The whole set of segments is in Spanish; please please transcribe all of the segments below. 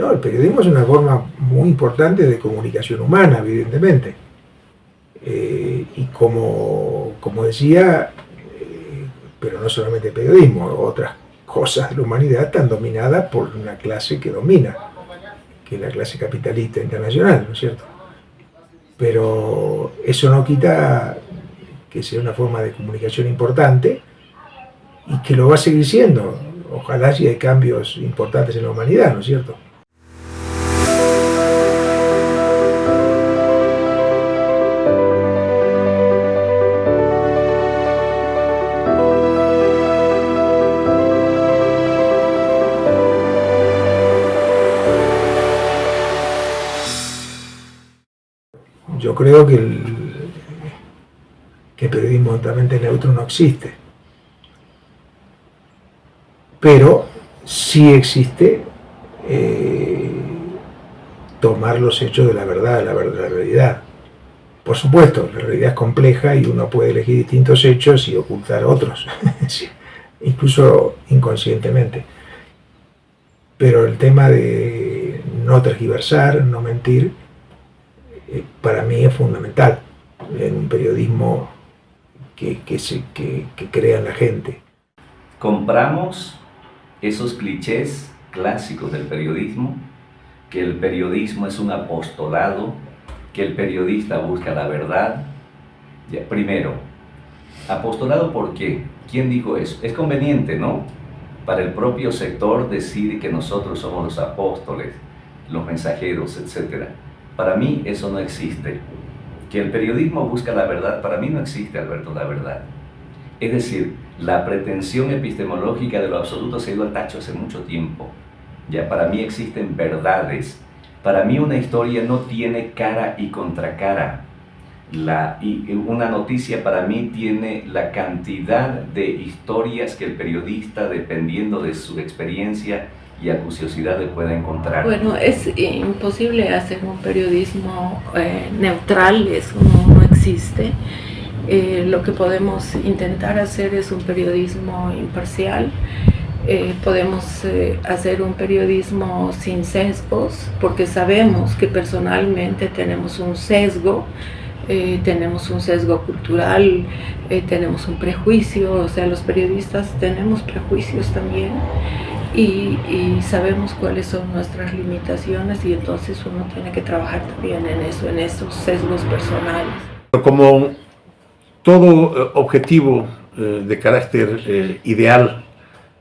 No, el periodismo es una forma muy importante de comunicación humana, evidentemente. Y como decía, pero no solamente el periodismo, otras cosas de la humanidad están dominadas por una clase que domina, que es la clase capitalista internacional, ¿no es cierto? Pero eso no quita que sea una forma de comunicación importante y que lo va a seguir siendo. Ojalá si hay cambios importantes en la humanidad, ¿no es cierto? Yo creo que el periodismo totalmente neutro no existe, pero sí existe tomar los hechos de la verdad, de la realidad. Por supuesto, la realidad es compleja y uno puede elegir distintos hechos y ocultar otros, incluso inconscientemente. Pero el tema de no tergiversar, no mentir, para mí es fundamental en un periodismo que crea en la gente. Compramos esos clichés clásicos del periodismo, que el periodismo es un apostolado, que el periodista busca la verdad. Ya, primero, apostolado, ¿por qué? ¿Quién dijo eso? Es conveniente, ¿no?, para el propio sector decir que nosotros somos los apóstoles, los mensajeros, etc. Para mí eso no existe. Que el periodismo busca la verdad, para mí no existe, Alberto, la verdad. Es decir, la pretensión epistemológica de lo absoluto se ha ido al tacho hace mucho tiempo. Ya, para mí existen verdades. Para mí una historia no tiene cara y contracara. Una noticia para mí tiene la cantidad de historias que el periodista, dependiendo de su experiencia y acuciosidad, le pueda encontrar. Bueno, es imposible hacer un periodismo neutral, eso no existe. Lo que podemos intentar hacer es un periodismo imparcial. Podemos hacer un periodismo sin sesgos, porque sabemos que personalmente tenemos un sesgo cultural, tenemos un prejuicio, o sea, los periodistas tenemos prejuicios también y sabemos cuáles son nuestras limitaciones, y entonces uno tiene que trabajar también en eso, en esos sesgos personales. Como todo objetivo de carácter ideal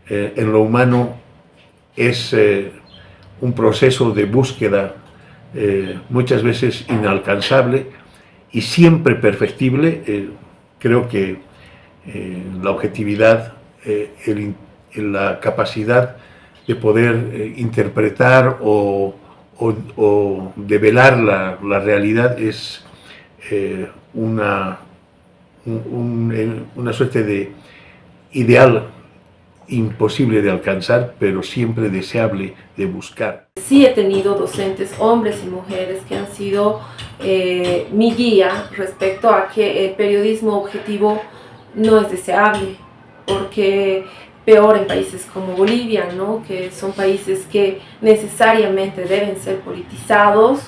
en lo humano es un proceso de búsqueda muchas veces inalcanzable y siempre perfectible. Creo que la objetividad, la capacidad de poder interpretar o develar la realidad es una suerte de ideal imposible de alcanzar, pero siempre deseable de buscar. Sí he tenido docentes, hombres y mujeres, que han sido mi guía respecto a que el periodismo objetivo no es deseable, porque peor en países como Bolivia, ¿no?, que son países que necesariamente deben ser politizados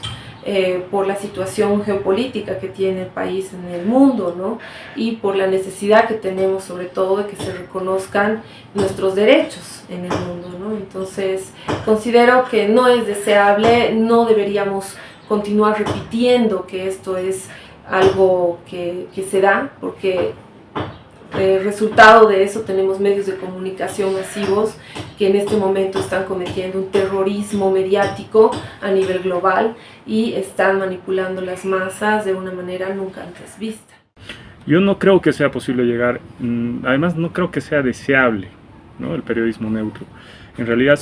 por la situación geopolítica que tiene el país en el mundo, ¿no?, y por la necesidad que tenemos sobre todo de que se reconozcan nuestros derechos en el mundo, ¿no? Entonces considero que no es deseable, no deberíamos continuar repitiendo que esto es algo que se da, porque resultado de eso tenemos medios de comunicación masivos que en este momento están cometiendo un terrorismo mediático a nivel global y están manipulando las masas de una manera nunca antes vista. Yo no creo que sea posible llegar, además no creo que sea deseable, ¿no?, el periodismo neutro. En realidad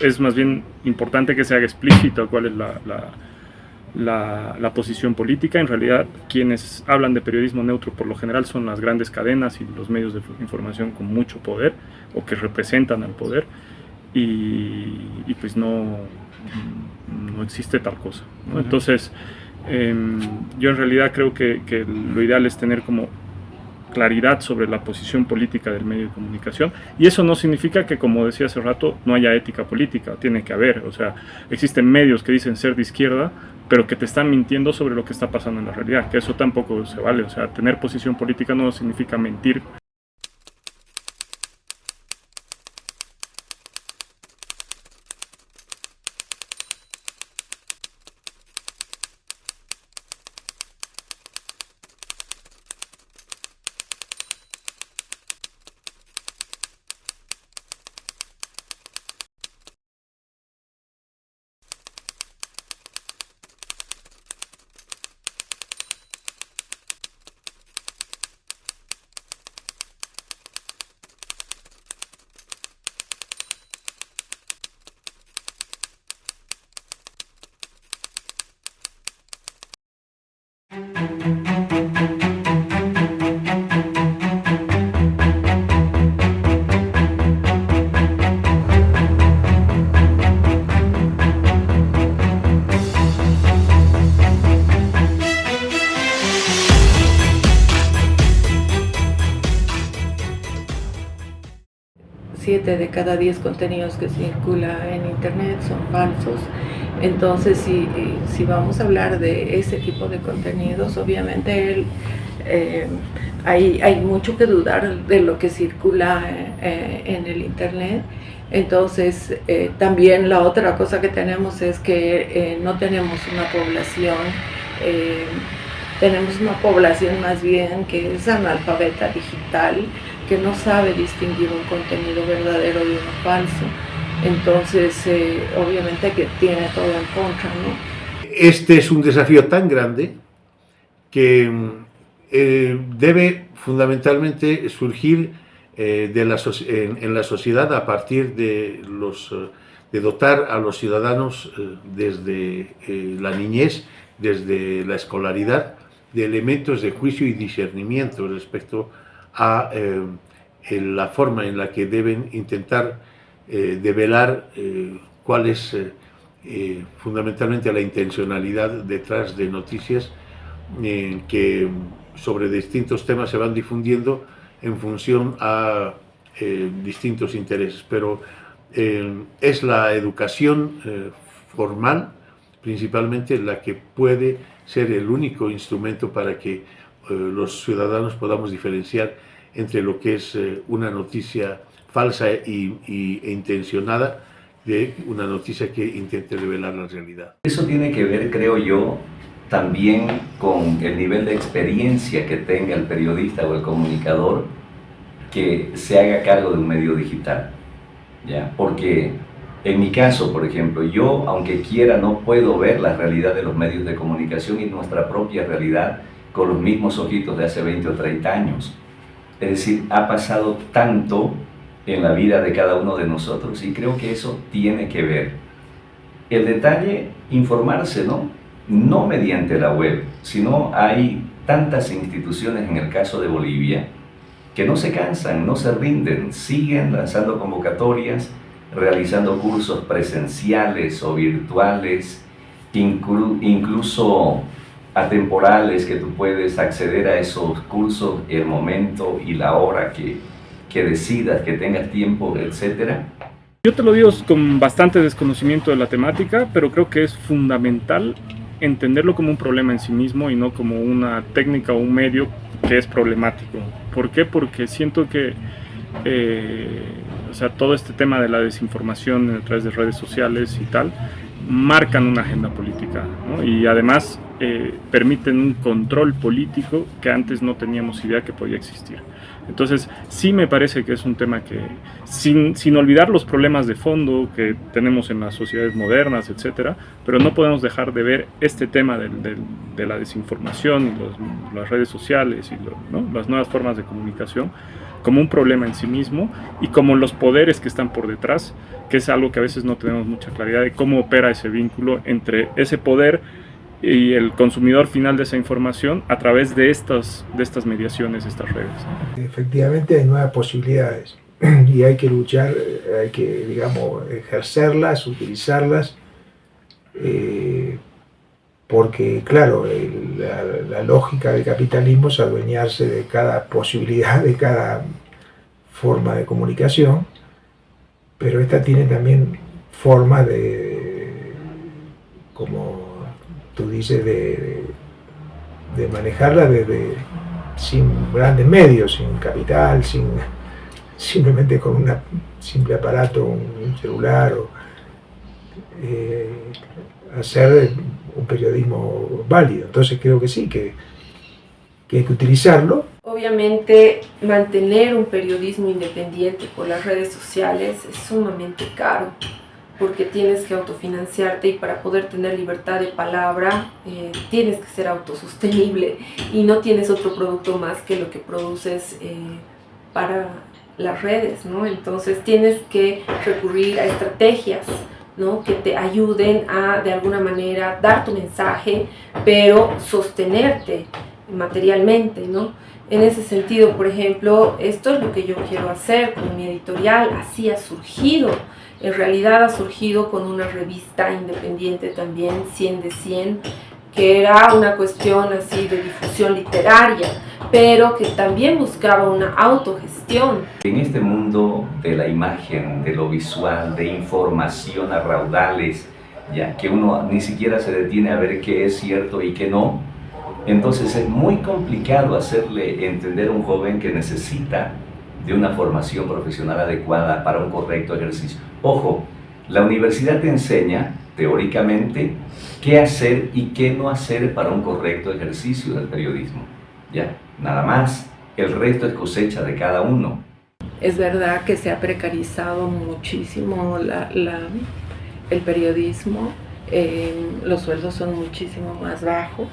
es más bien importante que se haga explícito cuál es la posición política. En realidad, quienes hablan de periodismo neutro por lo general son las grandes cadenas y los medios de información con mucho poder o que representan al poder, y pues no existe tal cosa, ¿no? Entonces yo en realidad creo que lo ideal es tener como claridad sobre la posición política del medio de comunicación, y eso no significa que, como decía hace rato, no haya ética política, tiene que haber, o sea, existen medios que dicen ser de izquierda, pero que te están mintiendo sobre lo que está pasando en la realidad, que eso tampoco se vale, o sea, tener posición política no significa mentir. Siete de cada 10 contenidos que circulan en internet son falsos. Entonces, si vamos a hablar de ese tipo de contenidos, obviamente hay mucho que dudar de lo que circula en el internet. Entonces, también la otra cosa que tenemos es que no tenemos una población, tenemos una población más bien que es analfabeta digital, que no sabe distinguir un contenido verdadero de uno falso. Entonces, obviamente que tiene todo en contra, ¿no? Este es un desafío tan grande que debe fundamentalmente surgir en la sociedad a partir de dotar a los ciudadanos desde la niñez, desde la escolaridad, de elementos de juicio y discernimiento respecto a la forma en la que deben intentar develar cuál es fundamentalmente la intencionalidad detrás de noticias que sobre distintos temas se van difundiendo en función a distintos intereses, pero es la educación formal principalmente la que puede ser el único instrumento para que los ciudadanos podamos diferenciar entre lo que es una noticia falsa e intencionada de una noticia que intente revelar la realidad. Eso tiene que ver, creo yo, también con el nivel de experiencia que tenga el periodista o el comunicador que se haga cargo de un medio digital, ¿ya? Porque en mi caso, por ejemplo, yo, aunque quiera, no puedo ver la realidad de los medios de comunicación y nuestra propia realidad con los mismos ojitos de hace 20 o 30 años. Es decir, ha pasado tanto en la vida de cada uno de nosotros y creo que eso tiene que ver. El detalle, informarse, ¿no? No mediante la web, sino hay tantas instituciones en el caso de Bolivia que no se cansan, no se rinden, siguen lanzando convocatorias, realizando cursos presenciales o virtuales, incluso atemporales, que tú puedes acceder a esos cursos el momento y la hora que decidas, que tengas tiempo, etcétera. Yo te lo digo con bastante desconocimiento de la temática, pero creo que es fundamental entenderlo como un problema en sí mismo y no como una técnica o un medio que es problemático. ¿Por qué? Porque siento que o sea, todo este tema de la desinformación a través de redes sociales y tal, marcan una agenda política, ¿no? Y además permiten un control político que antes no teníamos idea que podía existir. Entonces sí me parece que es un tema que, sin olvidar los problemas de fondo que tenemos en las sociedades modernas, etcétera, pero no podemos dejar de ver este tema de la desinformación, las redes sociales y ¿no? las nuevas formas de comunicación como un problema en sí mismo y como los poderes que están por detrás, que es algo que a veces no tenemos mucha claridad de cómo opera ese vínculo entre ese poder y el consumidor final de esa información a través de estas mediaciones, estas redes. Efectivamente hay nuevas posibilidades y hay que luchar, hay que, digamos, ejercerlas, utilizarlas porque claro, la lógica del capitalismo es adueñarse de cada posibilidad, de cada forma de comunicación, pero esta tiene también forma de, como tú dices, de manejarla sin grandes medios, sin capital, simplemente con un simple aparato, un celular, o hacer un periodismo válido. Entonces creo que sí, que hay que utilizarlo. Obviamente, mantener un periodismo independiente por las redes sociales es sumamente caro, porque tienes que autofinanciarte, y para poder tener libertad de palabra tienes que ser autosostenible y no tienes otro producto más que lo que produces para las redes, ¿no? Entonces tienes que recurrir a estrategias, ¿no?, que te ayuden a de alguna manera dar tu mensaje, pero sostenerte materialmente, ¿no? En ese sentido, por ejemplo, esto es lo que yo quiero hacer con mi editorial. Así ha surgido. En realidad ha surgido con una revista independiente también, 100 de 100, que era una cuestión así de difusión literaria, pero que también buscaba una autogestión. En este mundo de la imagen, de lo visual, de información a raudales, ya que uno ni siquiera se detiene a ver qué es cierto y qué no, entonces es muy complicado hacerle entender a un joven que necesita de una formación profesional adecuada para un correcto ejercicio. Ojo, la universidad te enseña, teóricamente, qué hacer y qué no hacer para un correcto ejercicio del periodismo. Ya, nada más. El resto es cosecha de cada uno. Es verdad que se ha precarizado muchísimo el periodismo, los sueldos son muchísimo más bajos,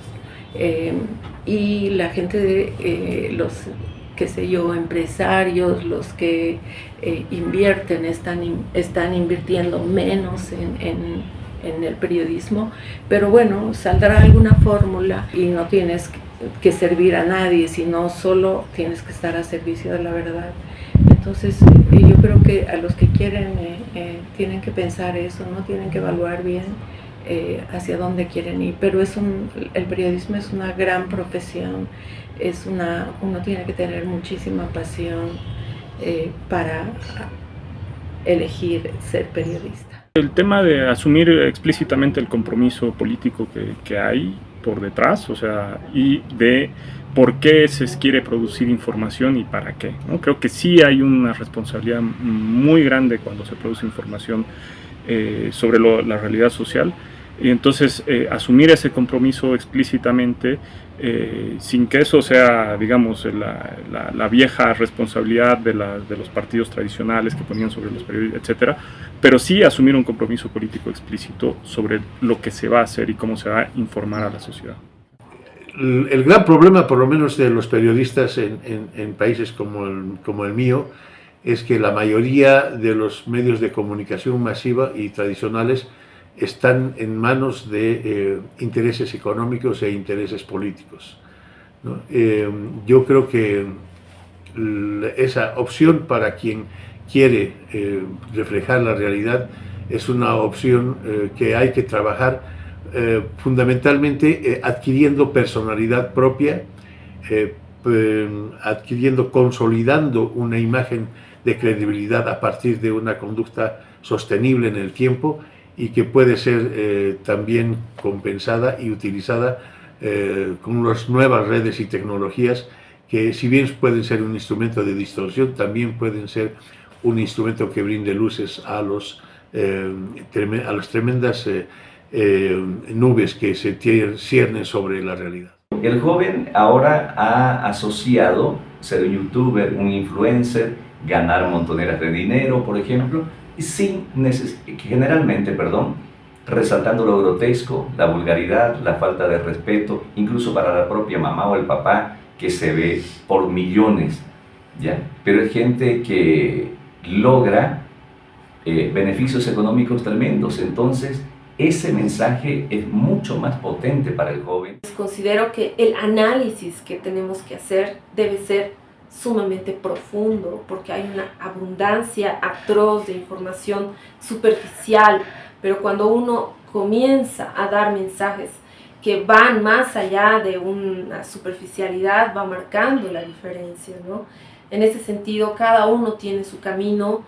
y la gente, los, qué sé yo, empresarios, los que invierten, están invirtiendo menos en el periodismo, pero bueno, saldrá alguna fórmula y no tienes que servir a nadie, sino solo tienes que estar a servicio de la verdad. Entonces yo creo que a los que quieren tienen que pensar eso, ¿no? Tienen que evaluar bien hacia dónde quieren ir, pero el periodismo es una gran profesión, uno tiene que tener muchísima pasión para elegir ser periodista. El tema de asumir explícitamente el compromiso político que hay por detrás, o sea, y de por qué se quiere producir información y para qué, ¿no? Creo que sí hay una responsabilidad muy grande cuando se produce información sobre la realidad social, y entonces asumir ese compromiso explícitamente, sin que eso sea, digamos, la vieja responsabilidad de los partidos tradicionales que ponían sobre los periodistas, etcétera, pero sí asumir un compromiso político explícito sobre lo que se va a hacer y cómo se va a informar a la sociedad. El gran problema, por lo menos de los periodistas en países como el mío, es que la mayoría de los medios de comunicación masiva y tradicionales están en manos de intereses económicos e intereses políticos, ¿no? Yo creo que esa opción para quien quiere reflejar la realidad es una opción que hay que trabajar fundamentalmente adquiriendo personalidad propia, consolidando una imagen de credibilidad a partir de una conducta sostenible en el tiempo y que puede ser también compensada y utilizada con las nuevas redes y tecnologías que, si bien pueden ser un instrumento de distorsión, también pueden ser un instrumento que brinde luces a las tremendas nubes que se ciernen sobre la realidad. El joven ahora ha asociado ser un youtuber, un influencer, ganar montoneras de dinero, por ejemplo, generalmente, resaltando lo grotesco, la vulgaridad, la falta de respeto, incluso para la propia mamá o el papá, que se ve por millones, ¿ya? Pero es gente que logra beneficios económicos tremendos, entonces ese mensaje es mucho más potente para el joven. Considero que el análisis que tenemos que hacer debe ser sumamente profundo, porque hay una abundancia atroz de información superficial, pero cuando uno comienza a dar mensajes que van más allá de una superficialidad, va marcando la diferencia, ¿no? En ese sentido, cada uno tiene su camino,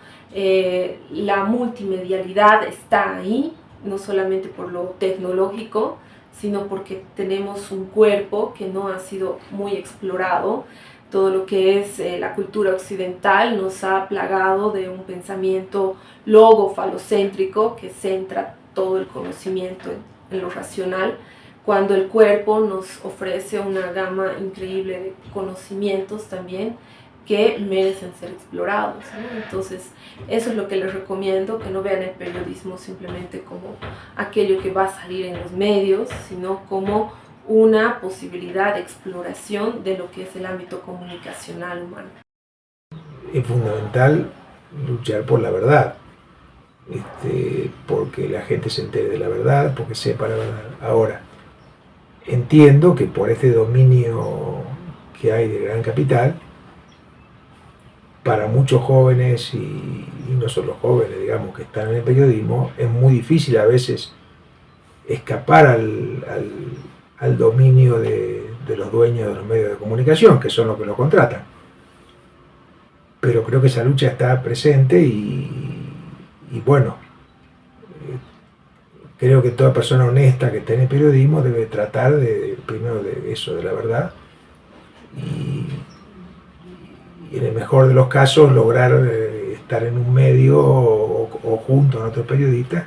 la multimedialidad está ahí, no solamente por lo tecnológico, sino porque tenemos un cuerpo que no ha sido muy explorado. Todo lo que es la cultura occidental nos ha plagado de un pensamiento logo-falocéntrico que centra todo el conocimiento en lo racional, cuando el cuerpo nos ofrece una gama increíble de conocimientos también que merecen ser explorados, ¿no? Entonces, eso es lo que les recomiendo, que no vean el periodismo simplemente como aquello que va a salir en los medios, sino como una posibilidad de exploración de lo que es el ámbito comunicacional humano. Es fundamental luchar por la verdad, porque la gente se entere de la verdad, porque sepa la verdad. Ahora, entiendo que por este dominio que hay de gran capital, para muchos jóvenes y no solo jóvenes, digamos, que están en el periodismo, es muy difícil a veces escapar al dominio de los dueños de los medios de comunicación, que son los que lo contratan. Pero creo que esa lucha está presente y bueno, creo que toda persona honesta que esté en el periodismo debe tratar primero de eso, de la verdad, y en el mejor de los casos lograr estar en un medio o junto a otros periodistas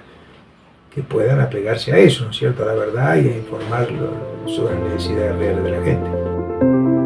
que puedan apegarse a eso, ¿no es cierto?, a la verdad y a informar sobre las necesidades reales de la gente.